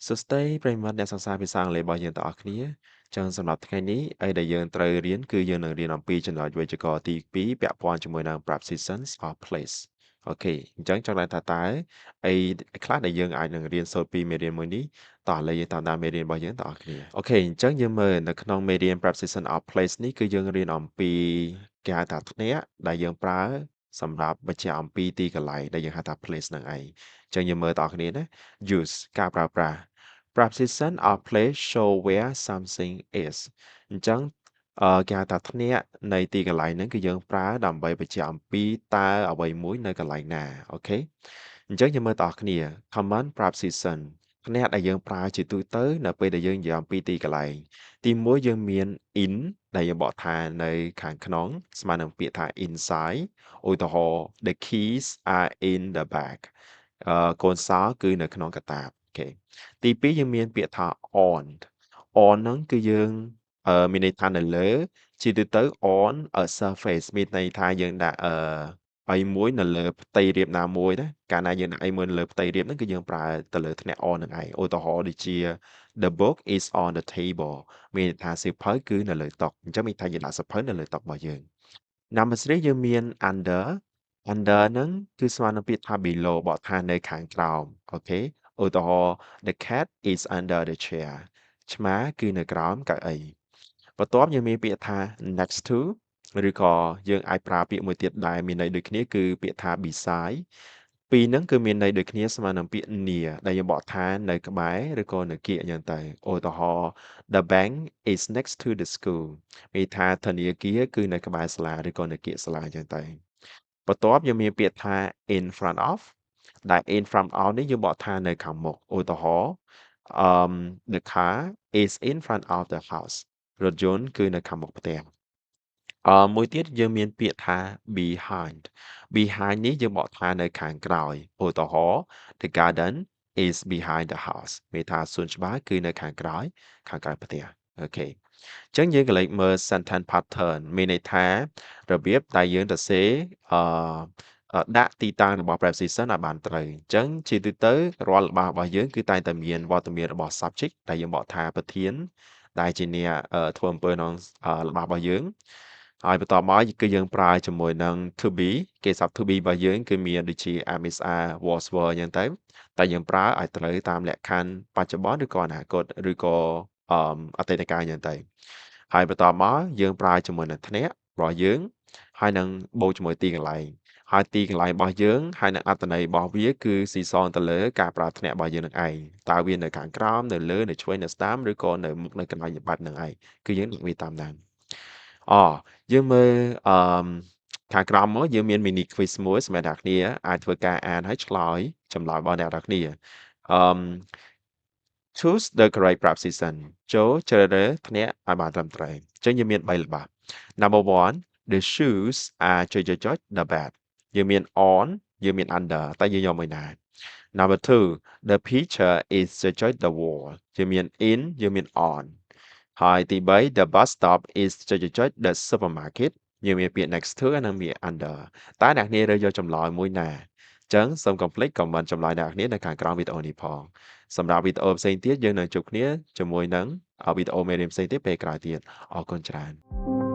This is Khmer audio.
សួស្តីប្រិយមិត្តអ្នកសិក្សាភាសាអង់គ្លេសរបស់យើងទាំងអស់គ្នាចឹងសម្រាប់ថ្ងៃនេះអីដែលយើងត្រូវរៀនគឺយើងនឹងរៀនអំពីចំណុចវេយ្យាករណ៍ទី2ពាក់ព័ន្ធជាមួយនឹង prepositions of place អូខេអញ្ចឹងចង់ដឹងថាតើអីខ្លះដែលយើងអាចនឹងរៀនសូត្រពីមេរៀនមួយនេះតោះឥឡូវយើងតាមដានមេរៀនរបស់យើងទាំងអស់គ្នាអូខេអញ្ចឹងយើងមើលនៅក្នុងមេរៀន preposition of place នេះគឺយើងរៀនអំពីគេហៅថាភ្នាក់ដែលយើងប្រើសម្រាប់បញ្ជាក់អំពីទីកន្លែងដែលយើងហៅថា place នឹងឯងអញ្ចឹងយើងមើលតគ្នាណា use ការប្រើប្រាស់ preposition of place show where something is អញ្ចឹងគេហៅថាភ្នាក់នៃទីកន្លែងហ្នឹងគឺយើងប្រើដើម្បីបញ្ជាក់អំពីតើអ្វីមួយនៅកន្លែងណាអូខេអញ្ចឹងយើងមើលតគ្នា common preposition ភ្នាក់ដែលយើងប្រើជាទូទៅនៅពេលដែលយើងនិយាយអំពីទីកន្លែងទី1យើងមាន in ដែលយើងបកថានៅខាងក្នុងស្មើនឹងពាក្យថា inside ឧទាហរណ៍ the keys are in the bag កូនសោរគឺនៅក្នុងកាតាបអូខេទី2យើងមានពាក្យថា on ហ្នឹងគឺយើងមានន័យថានៅលើជាទូទៅ on a surface មានន័យថាយើងដាក់អីមួយនៅលើផ្ទៃរាបណាមួយណាកាលណាយើងដាក់អីមួយនៅលើផ្ទៃរាបហ្នឹងគឺយើងប្រើទៅលើធ្នាក់ on ហ្នឹងឯងឧទាហរណ៍ដូចជា the book is on the table មានន័យថាសៀវភៅគឺនៅលើតុអញ្ចឹងមានន័យថាយើងដាក់សៀវភៅនៅលើតុរបស់យើង number 3យើងមាន under ហ្នឹងគឺស្មើនឹងពាក្យថា below បកថានៅខាងក្រោមអូខេឧទាហរណ៍ the cat is under the chair ឆ្មាគឺនៅក្រោមកៅអីបន្ទាប់យើងមានពាក្យថា next to ឬក៏យើងអាចប្រើពាក្យមួយទៀតដែលមានន័យដូចគ្នាគឺពាក្យថា beside ពីរហ្នឹងគឺមានន័យដូចគ្នាស្មើនឹងពាក្យ near ដែលយើងបកថានៅក្បែរឬក៏នៅកៀកអញ្ចឹងទៅឧទាហរណ៍ the bank is next to the school មានថាធនាគារគឺនៅក្បែរសាលាឬក៏នៅកៀកសាលាអញ្ចឹងទៅបន្ទាប់យើងមានពាក្យថា in front of ដែល in front of នេះយើងបកថានៅខាងមុខឧទាហរណ៍the car is in front of the house រថយន្តគឺនៅខាងមុខផ្ទះមួយទៀតយើងមានពាក្យថា behind នេះយើងបកថានៅខាងក្រោយឧទាហរណ៍ the garden is behind the house មានថាសួនច្បារគឺនៅខាងក្រោយផ្ទះអូខេអញ្ចឹងយើងក៏លេចមើល sentence pattern មានន័យថារបៀបដែលយើងសរសេរដាក់ទីតាំងរបស់ preposition ឲ្យបានត្រូវអញ្ចឹងជាទូទៅរាល់របស់យើងគឺតែងតែមានវត្តមានរបស់ subject ដែលយើងបកថាប្រធានដែលជាអ្នកធ្វើអំពើក្នុងរបស់យើងហើយបន្តមកគឺយើងប្រើជាមួយនឹង to be គេស័ព្ទ to be របស់យើងគឺមានដូចជា am is are was were អញ្ចឹងទៅតែយើងប្រើឲ្យត្រូវតាមលក្ខខណ្ឌបច្ចុប្បន្នឬក៏អនាគតឬក៏អតីតកាលអញ្ចឹងទៅហើយបន្តមកយើងប្រើជាមួយនឹងធ្នាក់របស់យើងហើយនឹងបូកជាមួយទីកន្លែងហើយទីកន្លែងរបស់យើងហើយនឹងអត្ថន័យរបស់វាគឺស៊ីសងទៅលើការប្រើធ្នាក់របស់យើងនឹងឯងតើវានៅខាងក្រោមនៅលើនៅឆ្វេងនៅស្ដាំឬក៏នៅមុខនៅកន្លែងបែបហ្នឹងឯងគឺយើងដាក់វាតាមហ្នឹងយើងមើលខាងក្រោមមកយើងមាន mini quiz មួយសម្រាប់អ្នកគ្នាអាចធ្វើការអានហើយឆ្លើយចម្លើយរបស់អ្នកនរគ្នាchoose the correct preposition ចូលជ្រើសរើសធ្នាក់ឲ្យបានត្រឹមត្រូវអញ្ចឹងយើងមាន3ល្បះ number 1 the shoes are the bed យើងមាន on យើងមាន under តែយើងយកមួយណា number 2 the picture is the wall យើងមាន in យើងមាន on ហើយទី3 the bus stop is the supermarket យើងមានពាក្យ next to និងពាក្យ under តើអ្នកនាងរើសយកចម្លើយមួយណាអញ្ចឹងសូមកុំភ្លេច comment ចម្លើយអ្នកនាងនៅខាងក្រោមវីដេអូនេះផងសម្រាប់វីដេអូផ្សេងទៀតយើងនឹងជួបគ្នាជាមួយនឹងវីដេអូមេរៀនផ្សេងទៀតពេលក្រោយទៀតអរគុណច្រើន